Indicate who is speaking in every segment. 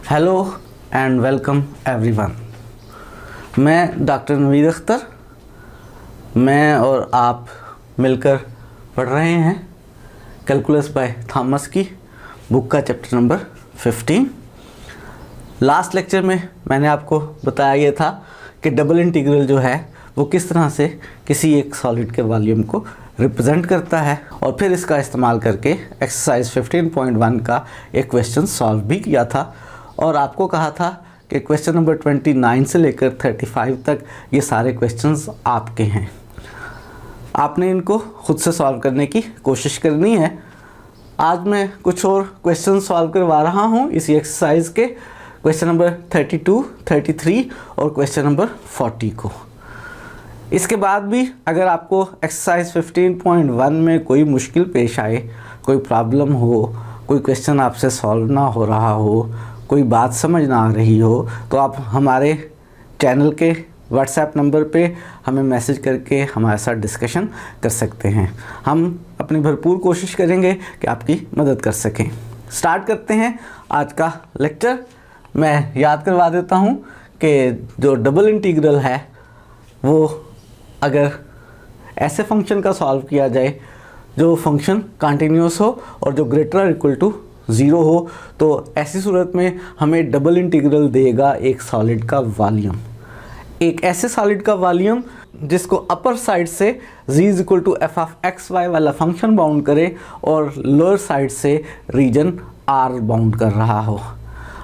Speaker 1: Hello and welcome everyone. मैं doctor Naveed Akhtar, मैं और आप मिलकर पढ़ रहे हैं कैलकुलस बाय थॉमस की बुक का चैप्टर नंबर 15। लास्ट लेक्चर में मैंने आपको बताया ये था कि डबल इंटीग्रल जो है वो किस तरह से किसी एक सॉलिड के वॉल्यूम को रिप्रेजेंट करता है, और फिर इसका इस्तेमाल करके एक्सरसाइज 15.1 का एक क्वेश्चन सॉल्व भी किया था। और आपको कहा था कि क्वेश्चन नंबर 29 से लेकर 35 तक ये सारे क्वेश्चंस आपके हैं, आपने इनको खुद से सॉल्व करने की कोशिश करनी है। आज मैं कुछ और क्वेश्चन सॉल्व करवा रहा हूँ इसी एक्सरसाइज के, क्वेश्चन नंबर 32, 33 और क्वेश्चन नंबर 40 को। इसके बाद भी अगर आपको एक्सरसाइज 15.1 में कोई मुश्किल पेश आए, कोई प्रॉब्लम हो, कोई क्वेश्चन आपसे सॉल्व ना हो रहा हो, कोई बात समझ ना आ रही हो, तो आप हमारे चैनल के व्हाट्सएप नंबर पे हमें मैसेज करके हमारे साथ डिस्कशन कर सकते हैं। हम अपनी भरपूर कोशिश करेंगे कि आपकी मदद कर सकें। स्टार्ट करते हैं आज का लेक्चर। मैं याद करवा देता हूँ कि जो डबल इंटीग्रल है वो अगर ऐसे फंक्शन का सॉल्व किया जाए जो फंक्शन कंटिन्यूस हो और जो ग्रेटर और इक्वल टू 0 हो, तो ऐसी सूरत में हमें डबल इंटीग्रल देगा एक सॉलिड का वॉल्यूम, एक ऐसे सॉलिड का वॉल्यूम जिसको अपर साइड से z is equal to F of x Y वाला फंक्शन बाउंड करे और लोअर साइड से रीजन r बाउंड कर रहा हो।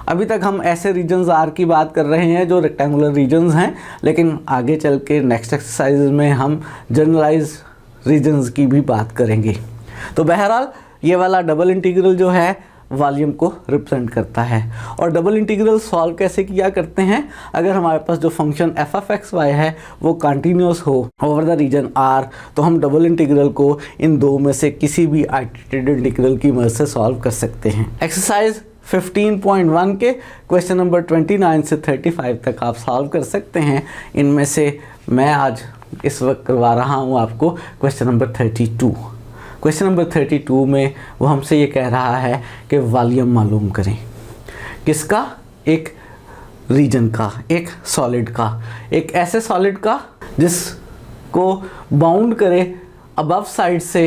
Speaker 1: अभी तक हम ऐसे रीजन्स R की बात कर रहे हैं जो रेक्टेंगुलर रीजन्स हैं, लेकिन आगे चल के नेक्स्ट एक्सरसाइज में हम जनरलाइज रीजन्स की भी बात करेंगे। तो बहरहाल ये वाला डबल इंटीग्रल जो है वॉल्यूम को रिप्रेजेंट करता है। और डबल इंटीग्रल सॉल्व कैसे किया करते हैं, अगर हमारे पास जो function F of x Y है वो कंटिन्यूस हो ओवर द रीजन R, तो हम डबल इंटीग्रल को इन दो में से किसी भी आइटरेटेड इंटीग्रल की मदद से सॉल्व कर सकते हैं। एक्सरसाइज 15.1 के क्वेश्चन नंबर 29 से 35 तक आप सॉल्व कर सकते हैं। इनमें से मैं आज इस वक्त करवा रहा हूँ आपको क्वेश्चन नंबर 32। क्वेश्चन नंबर 32 में वो हमसे ये कह रहा है कि वॉल्यूम मालूम करें किसका, एक रीजन का, एक सॉलिड का, एक ऐसे सॉलिड का जिसको बाउंड करे अबव साइड से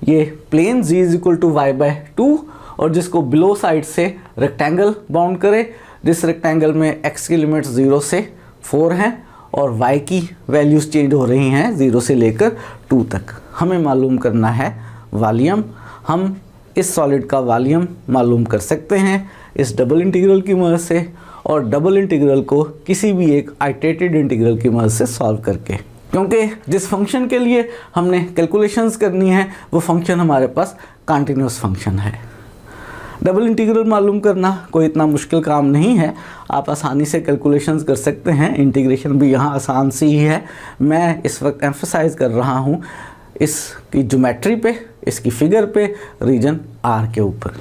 Speaker 1: ये plane z is equal to Y by 2 और जिसको बिलो साइड से रेक्टेंगल बाउंड करे, जिस रेक्टेंगल में x की लिमिट 0 से 4 हैं और y की वैल्यूज़ चेंज हो रही हैं 0 से लेकर 2 तक। हमें मालूम करना है वॉल्यूम। हम इस सॉलिड का वॉल्यूम मालूम कर सकते हैं इस डबल इंटीग्रल की मदद से, और डबल इंटीग्रल को किसी भी एक आइटरेटेड इंटीग्रल की मदद से सॉल्व करके, क्योंकि जिस फंक्शन के लिए हमने कैलकुलेशंस करनी है वो फंक्शन हमारे पास कंटिन्यूस फंक्शन है। डबल इंटीग्रल मालूम करना कोई इतना मुश्किल काम नहीं है, आप आसानी से कैलकुलेशंस कर सकते हैं। इंटीग्रेशन भी यहाँ आसान सी ही है। मैं इस वक्त एम्फसाइज कर रहा हूँ इसकी ज्योमेट्री पे, इसकी फिगर पे, रीजन R के ऊपर।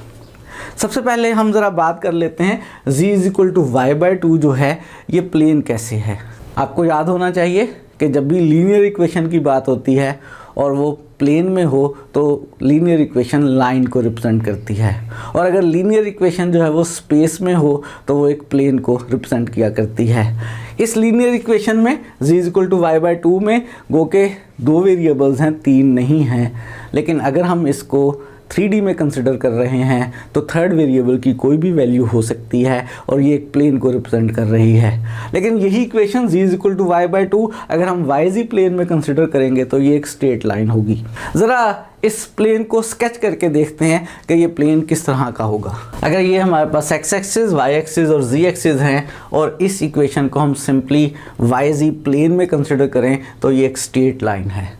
Speaker 1: सबसे पहले हम ज़रा बात कर लेते हैं z is equal to Y by 2 जो है ये प्लेन कैसे है। आपको याद होना चाहिए कि जब भी लीनियर इक्वेशन की बात होती है और वो प्लेन में हो तो लीनियर इक्वेशन लाइन को रिप्रेजेंट करती है, और अगर लीनियर इक्वेशन जो है वो स्पेस में हो तो वो एक प्लेन को रिप्रेजेंट किया करती है। इस लीनियर इक्वेशन में z is equal to Y by 2 में गो के 2 वेरिएबल्स हैं, 3 नहीं हैं, लेकिन अगर हम इसको 3D में कंसिडर कर रहे हैं तो थर्ड वेरिएबल की कोई भी वैल्यू हो सकती है और ये एक प्लेन को रिप्रेजेंट कर रही है। लेकिन यही equation z is equal to Y by 2 अगर हम YZ प्लेन में कंसिडर करेंगे तो ये एक स्ट्रेट लाइन होगी। ज़रा इस प्लेन को स्केच करके देखते हैं कि ये प्लेन किस तरह का होगा। अगर ये हमारे पास x एक्सिस, y एक्सिस और z एक्सिस हैं और इस इक्वेशन को हम सिंपली YZ प्लेन में कंसिडर करें तो ये एक स्ट्रेट लाइन है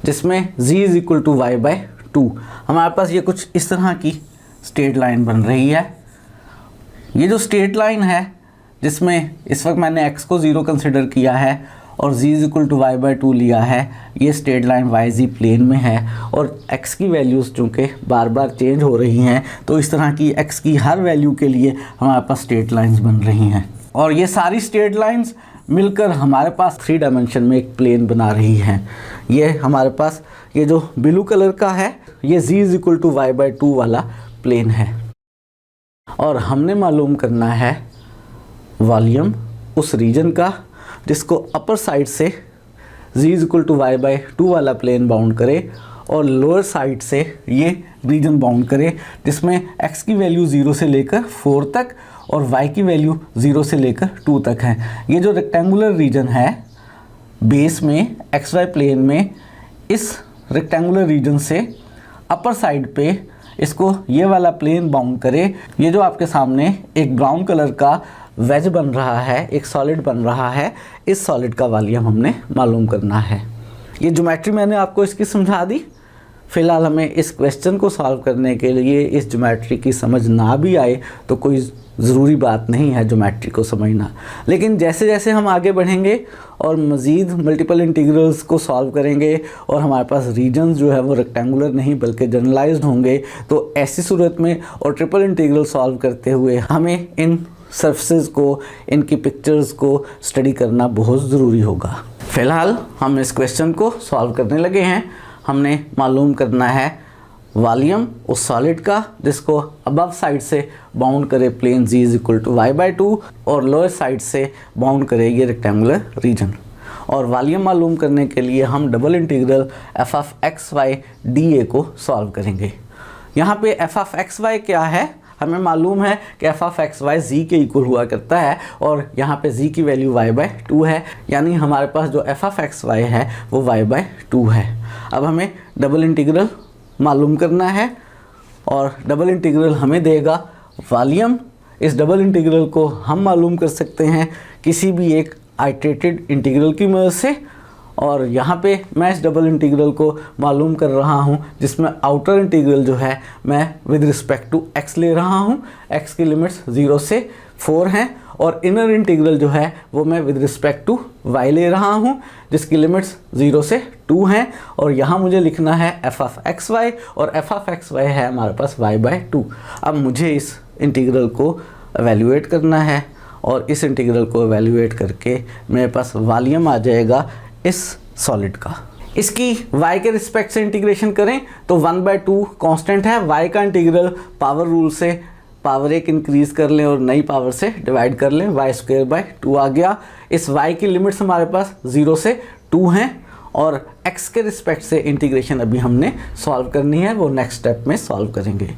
Speaker 1: जिसमें z is equal to Y by 2। हमारे पास ये कुछ इस तरह की स्ट्रेट लाइन बन रही है। ये जो स्ट्रेट लाइन है जिसमें इस वक्त मैंने x को 0 कंसिडर किया है और z is equal to Y by 2 लिया है, ये स्ट्रेट लाइन YZ प्लेन में है और x की वैल्यूज़ चूँकि बार बार चेंज हो रही हैं तो इस तरह की x की हर वैल्यू के लिए हमारे पास स्ट्रेट लाइंस बन रही हैं, और ये सारी स्ट्रेट लाइंस मिलकर हमारे पास 3 डायमेंशन में एक प्लेन बना रही हैं। ये हमारे पास ये जो ब्लू कलर का है ये z is equal to Y by 2 वाला प्लेन है। और हमने मालूम करना है वॉल्यूम उस रीजन का जिसको अपर साइड से z equal to Y by 2 वाला प्लेन बाउंड करे और लोअर साइड से ये रीजन बाउंड करे जिसमें x की वैल्यू 0 से लेकर 4 तक और y की वैल्यू 0 से लेकर 2 तक है। ये जो रेक्टेंगुलर रीजन है बेस में xy प्लेन में, इस रेक्टेंगुलर रीजन से अपर साइड पे इसको ये वाला प्लेन बाउंड करे। ये जो आपके सामने एक ब्राउन कलर का वेज बन रहा है, एक सॉलिड बन रहा है, इस सॉलिड का वॉल्यूम हमने मालूम करना है। ये ज्योमेट्री मैंने आपको इसकी समझा दी। फिलहाल हमें इस क्वेश्चन को सॉल्व करने के लिए इस ज्योमेट्री की समझ ना भी आए तो कोई ज़रूरी बात नहीं है ज्योमेट्री को समझना, लेकिन जैसे जैसे हम आगे बढ़ेंगे और मज़ीद मल्टीपल इंटीग्रल्स को सॉल्व करेंगे और हमारे पास रीजन्स जो है वो रेक्टेंगुलर नहीं बल्कि जनरलाइज्ड होंगे, तो ऐसी सूरत में और ट्रिपल इंटीग्रल सॉल्व करते हुए हमें इन सरफेसेस को, इनकी पिक्चर्स को स्टडी करना बहुत ज़रूरी होगा। फ़िलहाल हम इस क्वेश्चन को सॉल्व करने लगे हैं। हमने मालूम करना है वॉल्यूम उस सॉलिड का जिसको अबव साइड से बाउंड करे plane z is equal to Y by 2 और लोअर साइड से बाउंड करे ये रेक्टेंगुलर रीजन। और वॉल्यूम मालूम करने के लिए हम double integral F of x Y D A को सॉल्व करेंगे। यहाँ पे एफ ऑफ एक्स वाई क्या है, हमें मालूम है कि एफ ऑफ एक्स वाई जी के इक्वल हुआ करता है और यहाँ पे जी की वैल्यू वाई बाई 2 है, यानी हमारे पास जो एफ ऑफ एक्स वाई है वो वाई बाई 2 है। अब हमें डबल इंटीग्रल मालूम करना है और डबल इंटीग्रल हमें देगा वॉल्यूम। इस डबल इंटीग्रल को हम मालूम कर सकते हैं किसी भी एक आइटरेटेड इंटीग्रल की मदद से, और यहाँ पे मैं इस डबल इंटीग्रल को मालूम कर रहा हूँ जिसमें आउटर इंटीग्रल जो है मैं विद रिस्पेक्ट टू x ले रहा हूँ। x की लिमिट्स 0 से 4 हैं और इनर इंटीग्रल जो है वो मैं विद रिस्पेक्ट टू y ले रहा हूँ जिसकी लिमिट्स 0 से 2 हैं। और यहाँ मुझे लिखना है f ऑफ एक्स वाई और f ऑफ एक्स वाई है हमारे पास y बाई 2। अब मुझे इस इंटीग्रल को एवेल्यूएट करना है और इस इंटीग्रल को एवेल्यूएट करके मेरे पास वॉल्यूम आ जाएगा इस सॉलिड का। इसकी y के रिस्पेक्ट से इंटीग्रेशन करें तो 1/2 कांस्टेंट है। y का इंटीग्रल पावर रूल से पावर 1 इंक्रीज कर लें और नई पावर से डिवाइड कर लें, y² आ गया। इस y की लिमिट्स हमारे पास 0 से 2 हैं और x के रिस्पेक्ट से इंटीग्रेशन अभी हमने सॉल्व करनी है, वो नेक्स्ट स्टेप में सॉल्व करेंगे।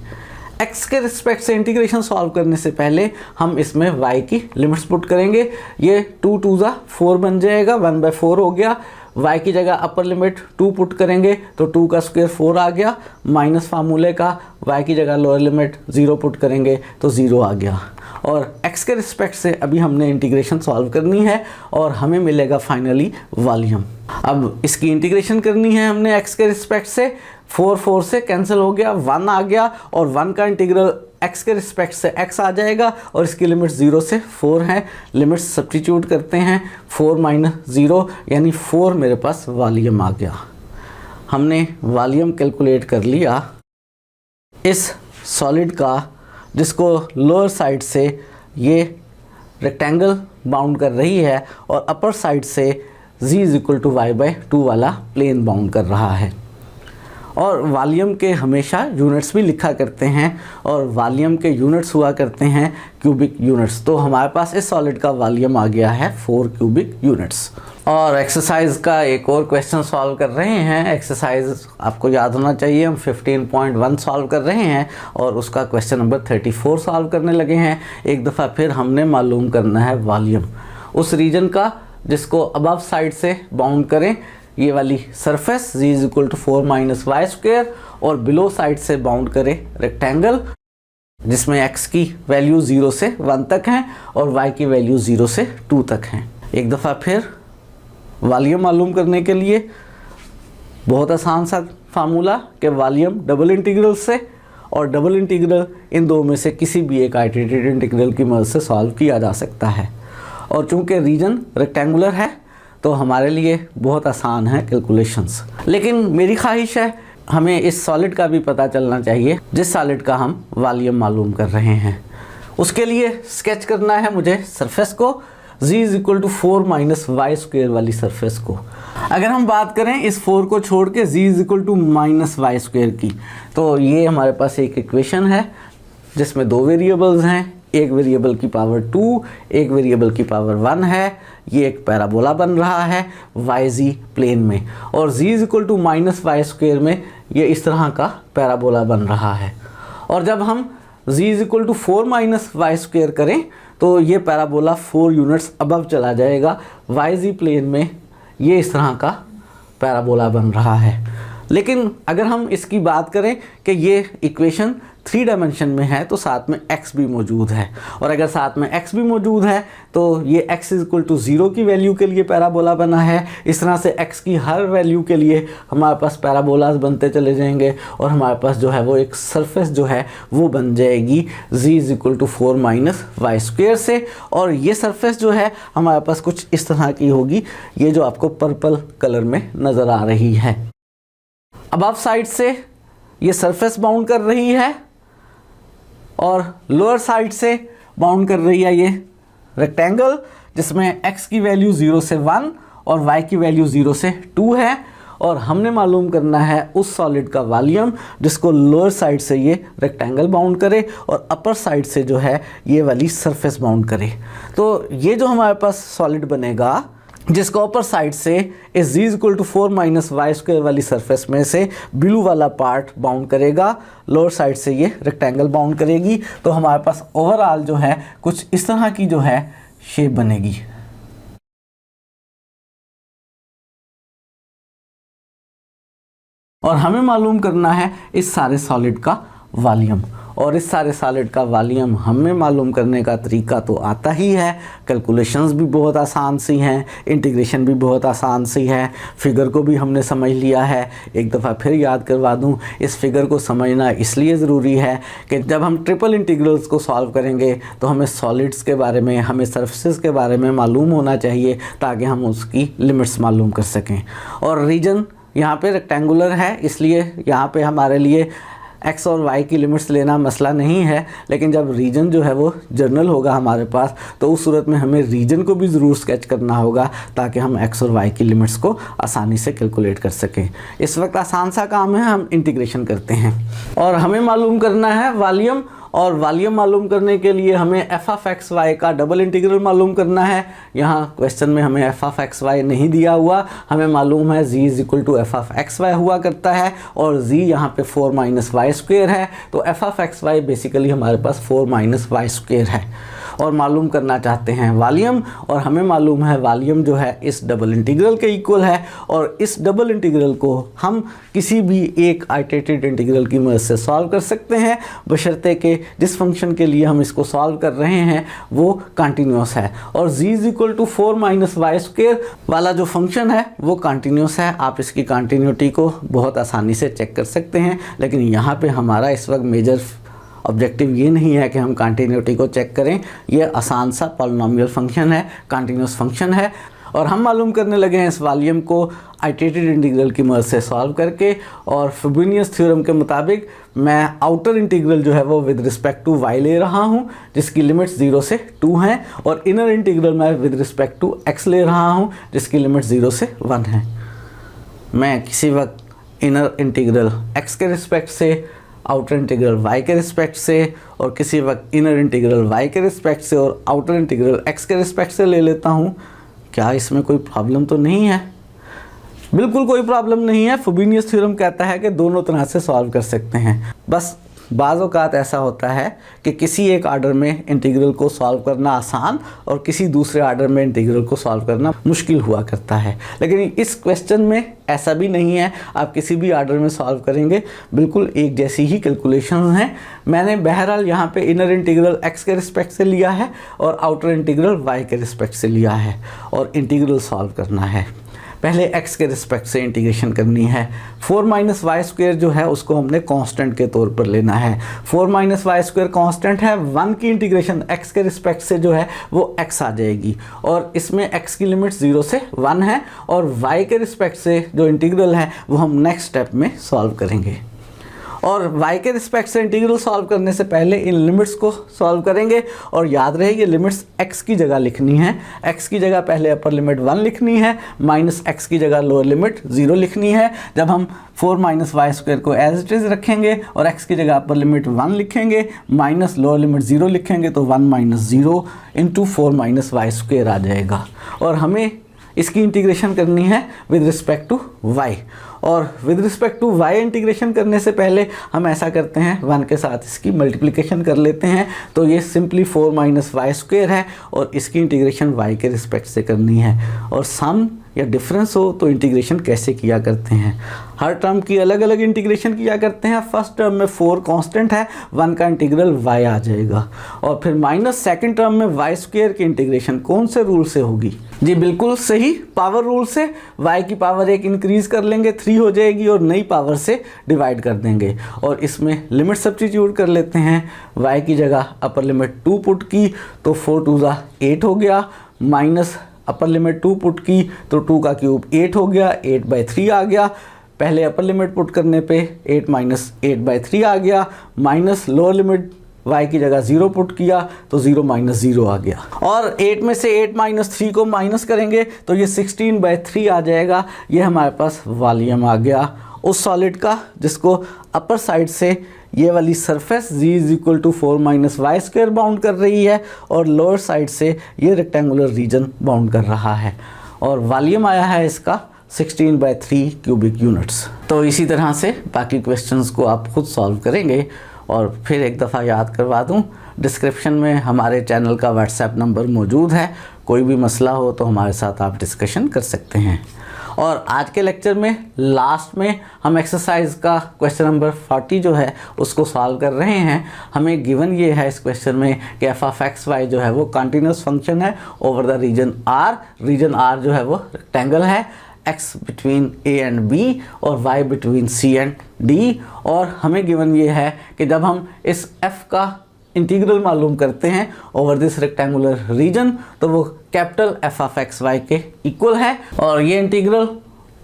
Speaker 1: x के रिस्पेक्ट से इंटीग्रेशन सॉल्व करने से पहले हम इसमें y की लिमिट्स पुट करेंगे। ये 2 2 4 बन जाएगा, 1/4 हो गया। y की जगह अपर लिमिट 2 पुट करेंगे तो 2 का स्क्वायर 4 आ गया, माइनस फार्मूले का y की जगह लोअर लिमिट 0 पुट करेंगे तो 0 आ गया। और x के रिस्पेक्ट से अभी हमने इंटीग्रेशन सॉल्व करनी है और हमें मिलेगा फाइनली वॉल्यूम। अब इसकी इंटीग्रेशन करनी है हमने x के रिस्पेक्ट से, 4 4 से कैंसिल हो गया, 1 आ गया और 1 का इंटीग्रल x के रिस्पेक्ट से x आ जाएगा और इसकी लिमिट्स 0 से 4 हैं। लिमिट्स सब्स्टिट्यूट करते हैं, 4 - 0 यानी 4 मेरे पास वॉल्यूम आ गया। हमने वॉल्यूम कैलकुलेट कर लिया इस सॉलिड का जिसको लोअर साइड से ये रेक्टेंगल बाउंड कर रही है और अपर साइड से z is equal to Y by 2 वाला प्लेन बाउंड कर रहा है। और वॉल्यूम के हमेशा यूनिट्स भी लिखा करते हैं और वॉल्यूम के यूनिट्स हुआ करते हैं क्यूबिक यूनिट्स। तो हमारे पास इस सॉलिड का वॉल्यूम आ गया है 4 क्यूबिक यूनिट्स। और एक्सरसाइज का एक और क्वेश्चन सॉल्व कर रहे हैं। एक्सरसाइज आपको याद होना चाहिए, हम 15.1 सॉल्व कर रहे हैं और उसका क्वेश्चन नंबर 34 सॉल्व करने लगे हैं। एक दफ़ा फिर हमने मालूम करना है वॉल्यूम उस रीजन का जिसको अबव साइड से बाउंड करें ये वाली surface z is equal to 4 - y² और बिलो साइड से बाउंड करे रेक्टेंगल जिसमें x की वैल्यू 0 से 1 तक है और y की वैल्यू 0 से 2 तक है। एक दफ़ा फिर वॉल्यूम मालूम करने के लिए बहुत आसान सा फार्मूला कि वॉल्यूम डबल इंटीग्रल से, और डबल इंटीग्रल इन दो में से किसी भी एक आइटरेटेड इंटीग्रल की मदद से सॉल्व किया जा सकता है। और चूंकि रीजन रेक्टेंगुलर है तो हमारे लिए बहुत आसान है कैलकुलेशंस। लेकिन मेरी ख्वाहिश है हमें इस सॉलिड का भी पता चलना चाहिए जिस सॉलिड का हम वॉल्यूम मालूम कर रहे हैं। उसके लिए स्केच करना है मुझे सरफेस को, z is equal to 4 - y² वाली सरफेस को। अगर हम बात करें इस 4 को छोड़ के z is equal to -y² की, तो ये हमारे पास एक इक्वेशन है जिसमें दो वेरिएबल्स हैं, एक वेरिएबल की पावर 2, एक वेरिएबल की पावर 1 है। ये एक पैराबोला बन रहा है YZ प्लेन में, और z is equal to minus Y square में ये इस तरह का पैराबोला बन रहा है। और जब हम z is equal to 4 minus Y square करें तो ये पैराबोला 4 यूनिट्स अबव चला जाएगा। YZ प्लेन में ये इस तरह का पैराबोला बन रहा है। लेकिन अगर हम इसकी बात करें कि ये इक्वेशन 3 डायमेंशन में है तो साथ में x भी मौजूद है, और अगर साथ में x भी मौजूद है तो ये x इज इक्वल टू 0 की वैल्यू के लिए पैराबोला बना है। इस तरह से x की हर वैल्यू के लिए हमारे पास पैराबोलाज बनते चले जाएंगे, और हमारे पास जो है वो एक सरफेस जो है वो बन जाएगी z is equal to 4 minus Y square से। और ये सरफेस जो है हमारे पास कुछ इस तरह की होगी, ये जो आपको पर्पल कलर में नज़र आ रही है। अबव साइड से ये सरफेस बाउंड कर रही है और लोअर साइड से बाउंड कर रही है ये रेक्टेंगल, जिसमें x की वैल्यू 0 से 1 और y की वैल्यू 0 से 2 है। और हमने मालूम करना है उस सॉलिड का वॉल्यूम जिसको लोअर साइड से ये रेक्टेंगल बाउंड करे और अपर साइड से जो है ये वाली सरफेस बाउंड करे। तो ये जो हमारे पास सॉलिड बनेगा जिसको अपर साइड से इस z equal to 4 minus Y square वाली सरफेस में से ब्लू वाला पार्ट बाउंड करेगा, लोअर साइड से ये रेक्टेंगल बाउंड करेगी, तो हमारे पास ओवरऑल जो है कुछ इस तरह की जो है शेप बनेगी। और हमें मालूम करना है इस सारे सॉलिड का वॉल्यूम, और इस सारे सॉलिड का वॉल्यूम हमें मालूम करने का तरीका तो आता ही है। कैलकुलेशंस भी बहुत आसान सी हैं, इंटीग्रेशन भी बहुत आसान सी है, फिगर को भी हमने समझ लिया है। एक दफ़ा फिर याद करवा दूं, इस फिगर को समझना इसलिए ज़रूरी है कि जब हम ट्रिपल इंटीग्रल्स को सॉल्व करेंगे तो हमें सॉलिड्स के बारे में, हमें सरफेस के बारे में मालूम होना चाहिए ताकि हम उसकी लिमिट्स मालूम कर सकें। और रीजन यहाँ पे रेक्टेंगुलर है, इसलिए यहाँ पे हमारे लिए x और y की लिमिट्स लेना मसला नहीं है। लेकिन जब रीजन जो है वो जर्नल होगा हमारे पास, तो उस सूरत में हमें रीजन को भी ज़रूर स्केच करना होगा ताकि हम x और y की लिमिट्स को आसानी से कैलकुलेट कर सकें। इस वक्त आसान सा काम है, हम इंटीग्रेशन करते हैं और हमें मालूम करना है वॉल्यूम। और वॉल्यूम मालूम करने के लिए हमें एफ ऑफ एक्स वाई का डबल इंटीग्रल मालूम करना है। यहाँ क्वेश्चन में हमें एफ ऑफ एक्स वाई नहीं दिया हुआ, हमें मालूम है g is equal to F of x y हुआ करता है, और जी यहाँ पे 4 माइनस वाई स्क्वेयर है, तो F of x Y basically हमारे पास 4 माइनस वाई स्क्वेयर है। और मालूम करना चाहते हैं वॉल्यूम, और हमें मालूम है वॉल्यूम जो है इस डबल इंटीग्रल के इक्वल है, और इस डबल इंटीग्रल को हम किसी भी एक आइटरेटेड इंटीग्रल की मदद से सॉल्व कर सकते हैं, बशर्ते कि जिस फंक्शन के लिए हम इसको सॉल्व कर रहे हैं वो कंटिन्यूस है। और z is equal to 4 minus Y square वाला जो फंक्शन है वो कंटिन्यूस है। आप इसकी कंटिन्यूटी को बहुत आसानी से चेक कर सकते हैं, लेकिन यहाँ पे हमारा इस वक्त मेजर ऑब्जेक्टिव ये नहीं है कि हम कंटिन्यूटी को चेक करें। ये आसान सा पॉलिनोमियल फंक्शन है, कंटिन्यूस फंक्शन है, और हम मालूम करने लगे हैं इस वॉल्यूम को आइटरेटेड इंटीग्रल की मदद से सॉल्व करके। और फ्रोबेनियस थ्योरम के मुताबिक मैं आउटर इंटीग्रल जो है वो विद रिस्पेक्ट टू y ले रहा हूँ जिसकी लिमिट्स 0 से 2 हैं, और इनर इंटीग्रल मैं विद रिस्पेक्ट टू x ले रहा हूँ जिसकी लिमिट्स 0 से 1 हैं। मैं किसी वक्त इनर इंटीग्रल x के रिस्पेक्ट से, आउटर इंटीग्रल y के रिस्पेक्ट से, और किसी वक्त इनर इंटीग्रल y के रिस्पेक्ट से और आउटर इंटीग्रल x के रिस्पेक्ट से ले लेता हूँ। क्या इसमें कोई प्रॉब्लम तो नहीं है? बिल्कुल कोई प्रॉब्लम नहीं है। फ्रोबेनियस थ्योरम कहता है कि दोनों तरह से सॉल्व कर सकते हैं। बस बाज़ औक़ात ऐसा होता है कि किसी एक आर्डर में इंटीग्रल को सॉल्व करना आसान और किसी दूसरे आर्डर में इंटीग्रल को सॉल्व करना मुश्किल हुआ करता है, लेकिन इस क्वेश्चन में ऐसा भी नहीं है। आप किसी भी आर्डर में सॉल्व करेंगे, बिल्कुल एक जैसी ही कैलकुलेशन हैं। मैंने बहरहाल यहाँ पे इनर इंटीग्रल x के रिस्पेक्ट से लिया है और आउटर इंटीग्रल y के रिस्पेक्ट से लिया है, और इंटीग्रल सॉल्व करना है। पहले x के रिस्पेक्ट से इंटीग्रेशन करनी है। 4 माइनस वाई स्क्वेयर जो है उसको हमने कांस्टेंट के तौर पर लेना है। 4 माइनस वाई स्क्वेयर कांस्टेंट है, 1 की इंटीग्रेशन x के रिस्पेक्ट से जो है वो x आ जाएगी, और इसमें x की लिमिट 0 से 1 है, और y के रिस्पेक्ट से जो इंटीग्रल है वो हम नेक्स्ट स्टेप में सॉल्व करेंगे। और y के रिस्पेक्ट से इंटीग्रल सॉल्व करने से पहले इन लिमिट्स को सॉल्व करेंगे। और याद रहे ये लिमिट्स x की जगह लिखनी है। x की जगह पहले अपर लिमिट 1 लिखनी है, माइनस x की जगह लोअर लिमिट 0 लिखनी है। जब हम 4 माइनस वाई स्क्वायर को एज इट इज़ रखेंगे और x की जगह अपर लिमिट 1 लिखेंगे, माइनस लोअर लिमिट 0 लिखेंगे, तो 1 minus 0 into 4 minus Y square आ जाएगा। और हमें इसकी इंटीग्रेशन करनी है विद रिस्पेक्ट टू y। और with respect to y integration करने से पहले हम ऐसा करते हैं, 1 के साथ इसकी मल्टीप्लिकेशन कर लेते हैं। तो ये सिंपली 4 माइनस वाई स्क्वायर है और इसकी इंटीग्रेशन y के रिस्पेक्ट से करनी है। और सम या डिफरेंस हो तो इंटीग्रेशन कैसे किया करते हैं, हर टर्म की अलग अलग इंटीग्रेशन किया करते हैं। फर्स्ट टर्म में 4 कांस्टेंट है, 1 का इंटीग्रल y आ जाएगा। और फिर माइनस सेकंड टर्म में y स्क्वायर की इंटीग्रेशन कौन से रूल से होगी? जी बिल्कुल सही, पावर रूल से। y की पावर 1 इंक्रीज कर लेंगे, 3 हो जाएगी और नई पावर से डिवाइड कर देंगे। और इसमें लिमिट सब्स्टिट्यूट कर लेते हैं। y की जगह अपर लिमिट 2 पुट की तो 4 2 ज़ा 8 हो गया, माइनस अपर लिमिट 2 पुट की तो 2 का क्यूब 8 हो गया, 8/3 आ गया। पहले अपर लिमिट पुट करने पे 8 माइनस 8/3 आ गया, माइनस लोअर लिमिट y की जगह 0 पुट किया तो 0 माइनस 0 आ गया। और 8 में से 8 माइनस 3 को माइनस करेंगे तो ये 16/3 आ जाएगा। ये हमारे पास वॉल्यूम आ गया उस सॉलिड का जिसको अपर साइड से ये वाली surface g is equal to 4 minus Y square bound कर रही है और लोअर साइड से ये रेक्टेंगुलर रीजन बाउंड कर रहा है। और वॉल्यूम आया है इसका 16/3 क्यूबिक यूनिट्स। तो इसी तरह से बाकी क्वेश्चंस को आप खुद सॉल्व करेंगे। और फिर एक दफ़ा याद करवा दूं, डिस्क्रिप्शन में हमारे चैनल का व्हाट्सएप नंबर मौजूद है। कोई भी मसला हो तो हमारे साथ आप डिस्कशन कर सकते हैं। और आज के लेक्चर में लास्ट में हम एक्सरसाइज का क्वेश्चन नंबर 40 जो है उसको सॉल्व कर रहे हैं। हमें गिवन ये है इस क्वेश्चन में कि एफ ऑफ एक्स वाई जो है वो कंटिन्यूस फंक्शन है over the region R. Region R जो है वो रेक्टेंगल है, x between a and b और y between c and d। और हमें गिवन ये है कि जब हम इस f का इंटीग्रल मालूम करते हैं ओवर दिस रेक्टेंगुलर रीजन तो वो capital f of x Y के इक्वल है। और ये integral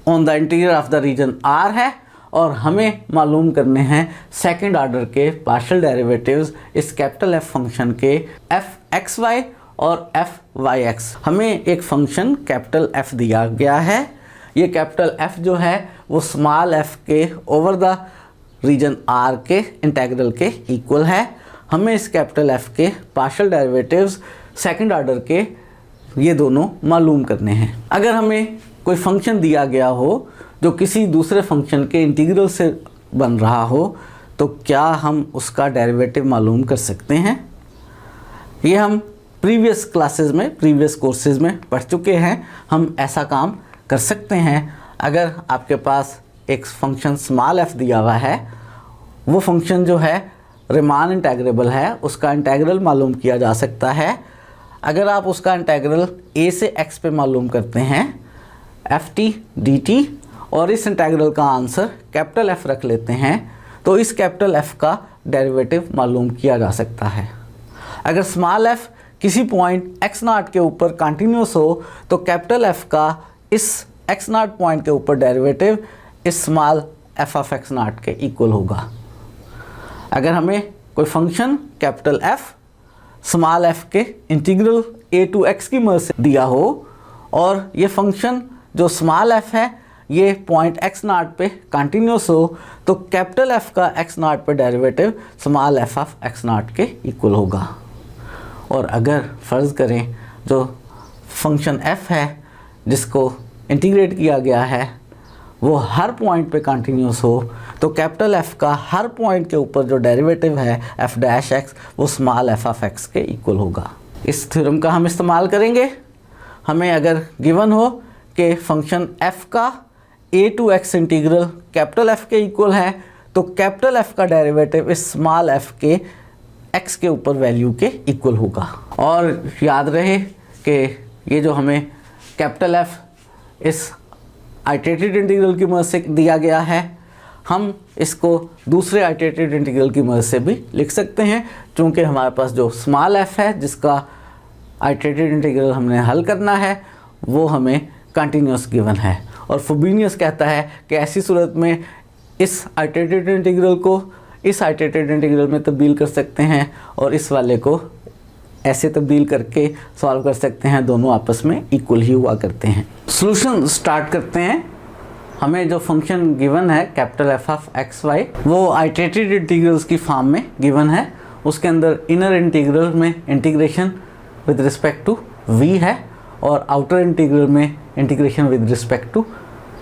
Speaker 1: on the interior of the region r है। और हमें मालूम करने हैं सेकंड ऑर्डर के पार्शियल डेरिवेटिव्स इस कैपिटल f फंक्शन के f एक्स वाई और f वाई एक्स। हमें एक फंक्शन कैपिटल f दिया गया है। ये कैपिटल f जो है वो स्मॉल f के ओवर द रीजन r के इंटीग्रल के इक्वल है। हमें इस कैपिटल f के पार्शियल डेरिवेटिव्स सेकंड ऑर्डर के ये दोनों मालूम करने हैं। अगर हमें कोई फंक्शन दिया गया हो जो किसी दूसरे फंक्शन के इंटीग्रल से बन रहा हो तो क्या हम उसका डेरिवेटिव मालूम कर सकते हैं? ये हम प्रीवियस क्लासेस में, प्रीवियस कोर्सेज में पढ़ चुके हैं। हम ऐसा काम कर सकते हैं। अगर आपके पास एक फंक्शन स्मॉल f दिया हुआ है, वो फंक्शन जो है रिमान इंटेग्रेबल है, उसका इंटेग्रल मालूम किया जा सकता है। अगर आप उसका इंटेग्रल a से x पे मालूम करते हैं ft dt और इस इंटेग्रल का आंसर कैपिटल F रख लेते हैं तो इस कैपिटल F का डेरिवेटिव मालूम किया जा सकता है। अगर स्मॉल f किसी पॉइंट x0 के ऊपर कंटिन्यूस हो तो कैपिटल F का इस x0 पॉइंट के ऊपर डेरिवेटिव इस स्मॉल f ऑफ x0 के इक्वल होगा। अगर हमें कोई function capital F small f के इंटीग्रल a टू x की मदद से दिया हो और ये फंक्शन जो स्मॉल f है ये पॉइंट x0 पे कंटिन्यूस हो तो कैपिटल F का x0 पे derivative small f of x0 के इक्वल होगा। और अगर फ़र्ज़ करें जो फंक्शन f है जिसको इंटीग्रेट किया गया है वो हर पॉइंट पे कंटिन्यूस हो तो कैपिटल F का हर पॉइंट के ऊपर जो डेरिवेटिव है f डैश x वो स्मॉल f ऑफ x के इक्वल होगा। इस थ्योरम का हम इस्तेमाल करेंगे। हमें अगर गिवन हो कि फंक्शन f का a to x integral capital F के इक्वल है तो कैपिटल F का डेरिवेटिव इस स्मॉल f के x के ऊपर वैल्यू के इक्वल होगा। और याद रहे कि ये जो हमें कैपिटल F इस आइटरेटेड इंटीग्रल की मदद से दिया गया है, हम इसको दूसरे आइटरेटेड इंटीग्रल की मदद से भी लिख सकते हैं। क्योंकि हमारे पास जो स्मॉल f है जिसका आइटरेटेड इंटीग्रल हमने हल करना है वो हमें कंटिन्यूस गिवन है। और फ्रोबेनियस कहता है कि ऐसी सूरत में इस आइटरेटेड इंटीग्रल को इस आइटरेटेड इंटीग्रल में तब्दील कर सकते हैं और इस वाले को ऐसे तब्दील करके सॉल्व कर सकते हैं। दोनों आपस में इक्वल ही हुआ करते हैं। सॉल्यूशन स्टार्ट करते हैं। हमें जो फंक्शन गिवन है capital F of x Y वो आइटरेटेड इंटीग्रल्स की फॉर्म में गिवन है। उसके अंदर इनर इंटीग्रल में integration with respect to v है और आउटर इंटीग्रल में integration with respect to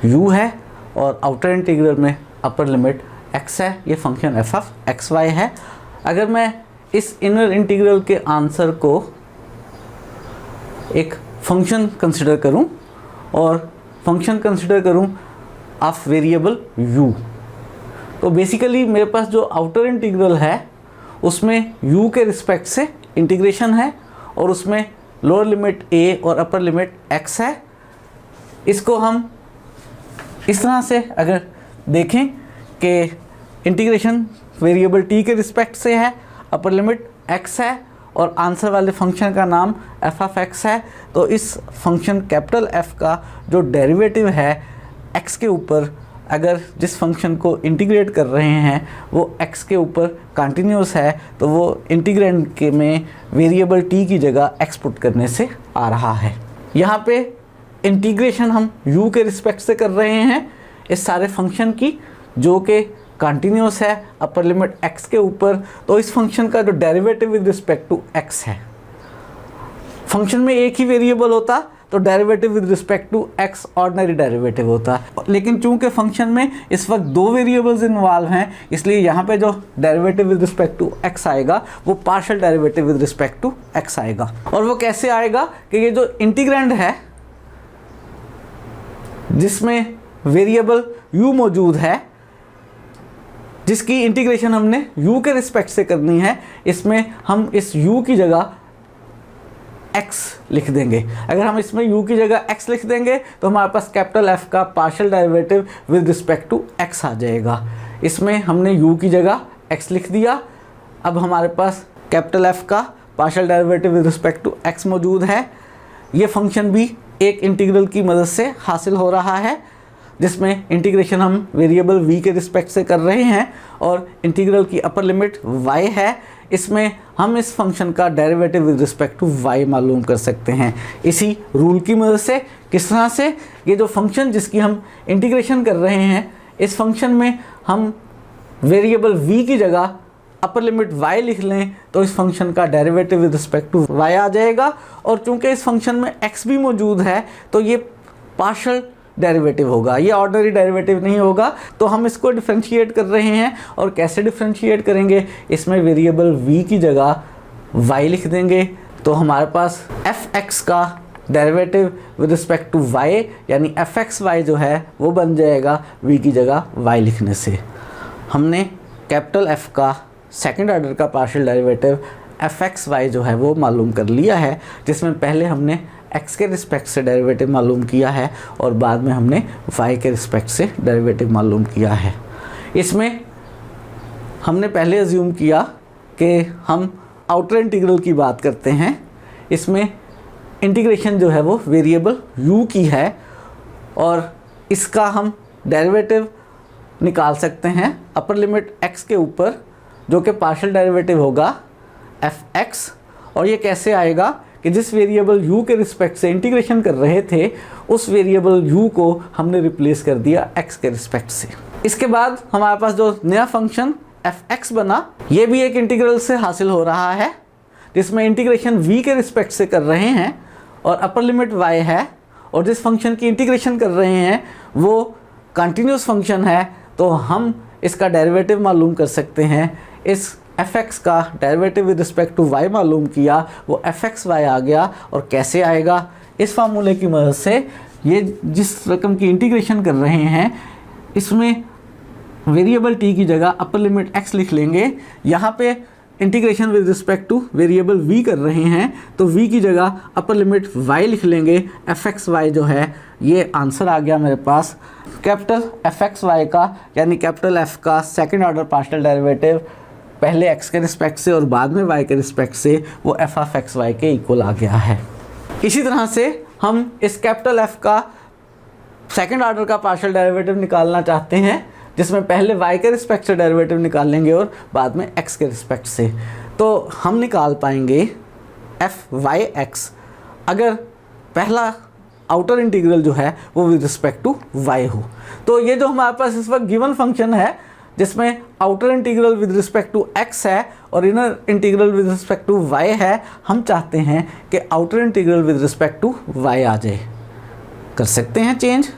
Speaker 1: u है और आउटर इंटीग्रल में अपर लिमिट x है। ये function F of x Y है। अगर मैं इस इनर इंटीग्रल के आंसर को एक फंक्शन कंसिडर करूं और फंक्शन कंसिडर करूं ऑफ वेरिएबल u, तो बेसिकली मेरे पास जो आउटर इंटीग्रल है उसमें u के रिस्पेक्ट से इंटीग्रेशन है और उसमें लोअर लिमिट a और अपर लिमिट x है। इसको हम इस तरह से अगर देखें कि इंटीग्रेशन वेरिएबल t के रिस्पेक्ट से है, अपर लिमिट x है और आंसर वाले फंक्शन का नाम f ऑफ x है, तो इस फंक्शन कैपिटल F का जो डेरिवेटिव है x के ऊपर, अगर जिस फंक्शन को इंटीग्रेट कर रहे हैं वो x के ऊपर कंटिन्यूस है तो वो इंटीग्रेंड के में वेरिएबल t की जगह x पुट करने से आ रहा है। यहाँ पे इंटीग्रेशन हम u के रिस्पेक्ट से कर रहे हैं इस सारे फंक्शन की, जो कि कंटिन्यूस है अपर लिमिट x के ऊपर, तो इस फंक्शन का जो derivative with respect to x है, फंक्शन में एक ही वेरिएबल होता तो derivative with respect to x ordinary derivative होता, लेकिन चूंकि फंक्शन में इस वक्त दो वेरिएबल्स इन्वॉल्व हैं इसलिए यहाँ पे जो derivative with respect to x आएगा वो partial derivative with respect to x आएगा। और वो कैसे आएगा कि ये जो इंटीग्रैंड है जिसमें वेरिएबल u मौजूद है, जिसकी इंटीग्रेशन हमने u के रिस्पेक्ट से करनी है, इसमें हम इस u की जगह x लिख देंगे। अगर हम इसमें u की जगह x लिख देंगे तो हमारे पास कैपिटल F का partial derivative with respect to x आ जाएगा। इसमें हमने u की जगह x लिख दिया। अब हमारे पास कैपिटल F का partial derivative with respect to x मौजूद है। ये फंक्शन भी एक इंटीग्रल की मदद से हासिल हो रहा है जिसमें इंटीग्रेशन हम वेरिएबल v के रिस्पेक्ट से कर रहे हैं और इंटीग्रल की अपर लिमिट y है। इसमें हम इस फंक्शन का derivative with respect to y मालूम कर सकते हैं इसी रूल की मदद से। किस तरह से? ये जो फंक्शन जिसकी हम इंटीग्रेशन कर रहे हैं इस फंक्शन में हम वेरिएबल v की जगह अपर लिमिट y लिख लें तो इस फंक्शन का derivative with respect to y आ जाएगा। और चूंकि इस फंक्शन में x भी मौजूद है तो ये पार्शियल डेरिवेटिव होगा, ये ऑर्डिनरी डेरिवेटिव नहीं होगा। तो हम इसको डिफरेंशिएट कर रहे हैं और कैसे डिफरेंशिएट करेंगे, इसमें वेरिएबल v की जगह y लिख देंगे तो हमारे पास fx का derivative with respect to y यानी fxy जो है वो बन जाएगा v की जगह y लिखने से। हमने कैपिटल F का सेकंड ऑर्डर का पार्शियल डेरिवेटिव fxy जो है वो मालूम कर लिया है, जिसमें पहले हमने x के रिस्पेक्ट से डेरिवेटिव मालूम किया है और बाद में हमने y के रिस्पेक्ट से डेरिवेटिव मालूम किया है। इसमें हमने पहले अज्यूम किया कि हम आउटर इंटीग्रल की बात करते हैं। इसमें इंटीग्रेशन जो है वो वेरिएबल u की है और इसका हम डेरिवेटिव निकाल सकते हैं अपर लिमिट x के ऊपर, जो कि पार्शियल डेरिवेटिव होगा fx। और ये कैसे आएगा कि जिस वेरिएबल u के रिस्पेक्ट से इंटीग्रेशन कर रहे थे उस वेरिएबल u को हमने रिप्लेस कर दिया x के रिस्पेक्ट से। इसके बाद हमारे पास जो नया फंक्शन fx बना, ये भी एक इंटीग्रल से हासिल हो रहा है जिसमें इंटीग्रेशन v के रिस्पेक्ट से कर रहे हैं और अपर लिमिट y है और जिस फंक्शन की इंटीग्रेशन कर रहे हैं वो कंटिन्यूस फंक्शन है, तो हम इसका डेरिवेटिव मालूम कर सकते हैं। इस fx का derivative with respect to y मालूम किया, वो fxy आ गया। और कैसे आएगा? इस फार्मूले की मदद से ये जिस रकम की इंटीग्रेशन कर रहे हैं इसमें वेरिएबल t की जगह अपर लिमिट x लिख लेंगे। यहाँ पे integration with respect two variable v कर रहे हैं तो v की जगह अपर लिमिट y लिख लेंगे। fxy जो है ये आंसर आ गया मेरे पास। कैपिटल fxy का यानी कैपिटल F का सेकंड ऑर्डर पार्शियल डेरिवेटिव पहले x के रिस्पेक्ट से और बाद में y के रिस्पेक्ट से वो f ऑफ xy के इक्वल आ गया है। इसी तरह से हम इस कैपिटल F का सेकंड ऑर्डर का पार्शियल डेरिवेटिव निकालना चाहते हैं जिसमें पहले y के रिस्पेक्ट से डेरिवेटिव निकाल लेंगे और बाद में x के रिस्पेक्ट से। तो हम निकाल पाएंगे f(y(x) अगर पहला आउटर इंटीग्रल जो है वो विद रिस्पेक्ट टू y हो। तो ये जो हमारे पास इस वक्त गिवन फंक्शन है जिसमें outer integral with respect to x है और inner integral with respect to y है, हम चाहते हैं कि outer integral with respect to y आ जाए। कर सकते हैं चेंज?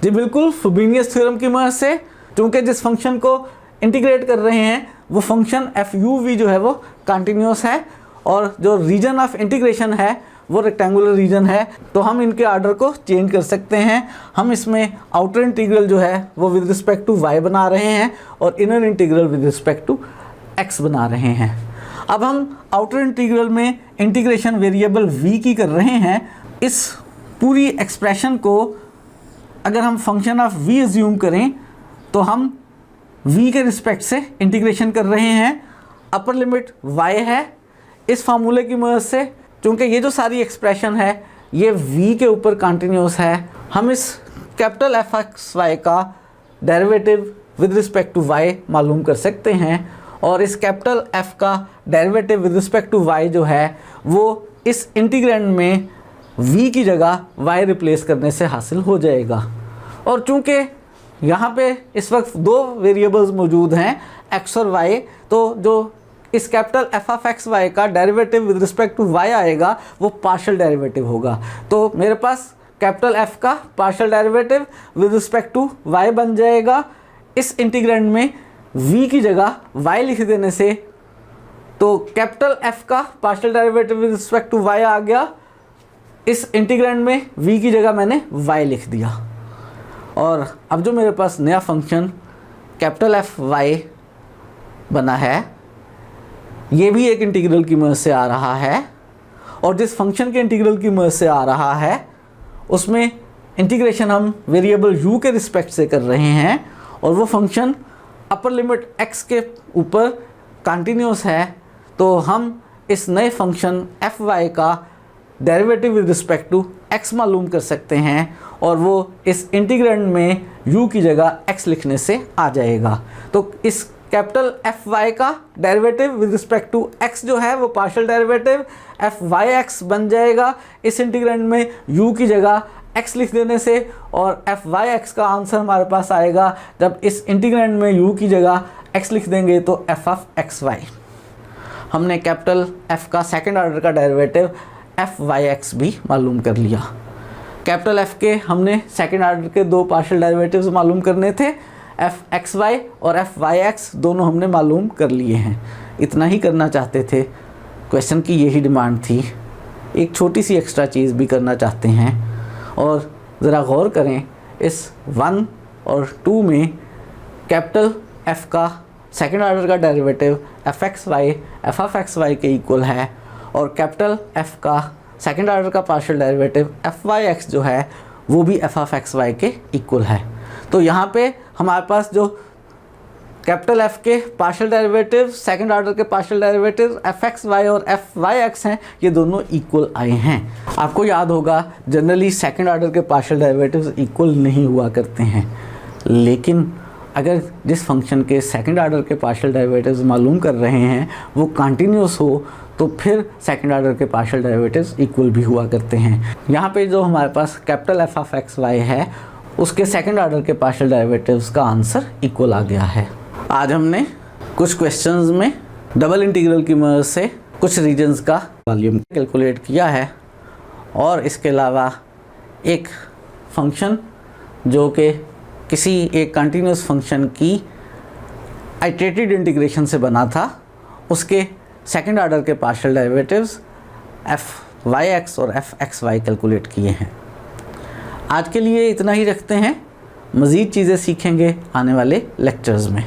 Speaker 1: जी बिल्कुल, फ्रोबेनियस थ्योरम की मदद से, क्योंकि जिस फंक्शन को इंटीग्रेट कर रहे हैं वो फंक्शन f(u)v जो है वो कंटिन्यूस है और जो रीजन ऑफ इंटीग्रेशन है वो रेक्टेंगुलर रीजन है, तो हम इनके आर्डर को चेंज कर सकते हैं। हम इसमें आउटर इंटीग्रल जो है वो विद रिस्पेक्ट टू y बना रहे हैं और inner integral with respect to x बना रहे हैं। अब हम आउटर इंटीग्रल में इंटीग्रेशन वेरिएबल v की कर रहे हैं। इस पूरी एक्सप्रेशन को अगर हम फंक्शन ऑफ v एज्यूम करें तो हम v के रिस्पेक्ट से इंटीग्रेशन कर रहे हैं। अपर लिमिट y है। इस फार्मूले की मदद से, क्योंकि ये जो सारी एक्सप्रेशन है ये v के ऊपर कंटिन्यूस है, हम इस कैपिटल f(x)(y) का derivative with respect to y मालूम कर सकते हैं और इस कैपिटल f का derivative with respect to y जो है वो इस इंटीग्रैंड में v की जगह y रिप्लेस करने से हासिल हो जाएगा। और चूँकि यहाँ पे इस वक्त दो वेरिएबल्स मौजूद हैं x और y, तो जो इस कैपिटल f(x)(y) का derivative with respect to y आएगा वो पार्शियल डेरिवेटिव होगा। तो मेरे पास कैपिटल f का partial derivative with respect to y बन जाएगा। इस इंटीग्रैंड में v की जगह y लिख देने से तो कैपिटल f का partial derivative with respect to y आ गया। इस इंटीग्रैंड में v की जगह मैंने y लिख दिया और अब जो मेरे पास नया फंक्शन कैपिटल f(y) बना है ये भी एक इंटीग्रल की मदद से आ रहा है और जिस फंक्शन के इंटीग्रल की मदद से आ रहा है उसमें इंटीग्रेशन हम वेरिएबल u के रिस्पेक्ट से कर रहे हैं और वो फंक्शन अपर लिमिट x के ऊपर कंटिन्यूस है। तो हम इस नए फंक्शन f(y) का derivative with respect to x मालूम कर सकते हैं और वो इस इंटीग्रैंड में u की जगह x लिखने से आ जाएगा। तो इस कैपिटल f(y) का derivative with respect to x जो है वो पार्शियल डेरिवेटिव f(y(x) बन जाएगा इस इंटीग्रैंड में u की जगह x लिख देने से और f(y(x) का आंसर हमारे पास आएगा जब इस इंटीग्रैंड में u की जगह x लिख देंगे तो f(x)(y). हमने कैपिटल f का सेकंड ऑर्डर का डेरिवेटिव f(y(x) भी मालूम कर लिया। कैपिटल f के हमने सेकंड ऑर्डर के दो पार्शियल डेरिवेटिव्स मालूम करने थे, f(x)(y) और f(y(x) दोनों हमने मालूम कर लिए हैं। इतना ही करना चाहते थे, क्वेश्चन की यही डिमांड थी। एक छोटी सी एक्स्ट्रा चीज़ भी करना चाहते हैं और ज़रा गौर करें, इस 1 और 2 में कैपिटल f का सेकंड ऑर्डर का डेरिवेटिव f(x)(y) के इक्वल है और कैपिटल f का सेकंड ऑर्डर का पार्शियल डेरिवेटिव f(y)(x) जो है वो भी f(x)(y) के इक्वल है। तो यहाँ पे हमारे पास जो कैपिटल f के पार्शियल डेरिवेटिव, सेकंड ऑर्डर के पार्शियल डेरिवेटिव f(x)(y) और f(y)(x) हैं, ये दोनों इक्वल आए हैं। आपको याद होगा जनरली सेकंड ऑर्डर के पार्शियल डेरिवेटिव्स इक्वल नहीं हुआ करते हैं, लेकिन अगर जिस फंक्शन के सेकंड ऑर्डर के पार्शियल डेरिवेटिव्स मालूम कर रहे हैं वो कंटिन्यूस हो तो फिर सेकंड ऑर्डर के पार्शियल डेरिवेटिव्स इक्वल भी हुआ करते हैं। यहाँ पे जो हमारे पास कैपिटल f(x)(y) है उसके सेकंड ऑर्डर के पार्शियल डेरिवेटिव्स का आंसर इक्वल आ गया है। आज हमने कुछ क्वेश्चंस में डबल इंटीग्रल की मदद से कुछ रीजन्स का वॉल्यूम कैलकुलेट किया है और इसके अलावा एक फंक्शन जो कि किसी एक कंटिन्यूस फंक्शन की आइटरेटेड इंटीग्रेशन से बना था उसके सेकंड ऑर्डर के पार्शियल डेरिवेटिव्स f(y)(x) और f(x)(y) कैलकुलेट किए हैं। आज के लिए इतना ही रखते हैं, मज़ीद चीज़ें सीखेंगे आने वाले लेक्चर्स में।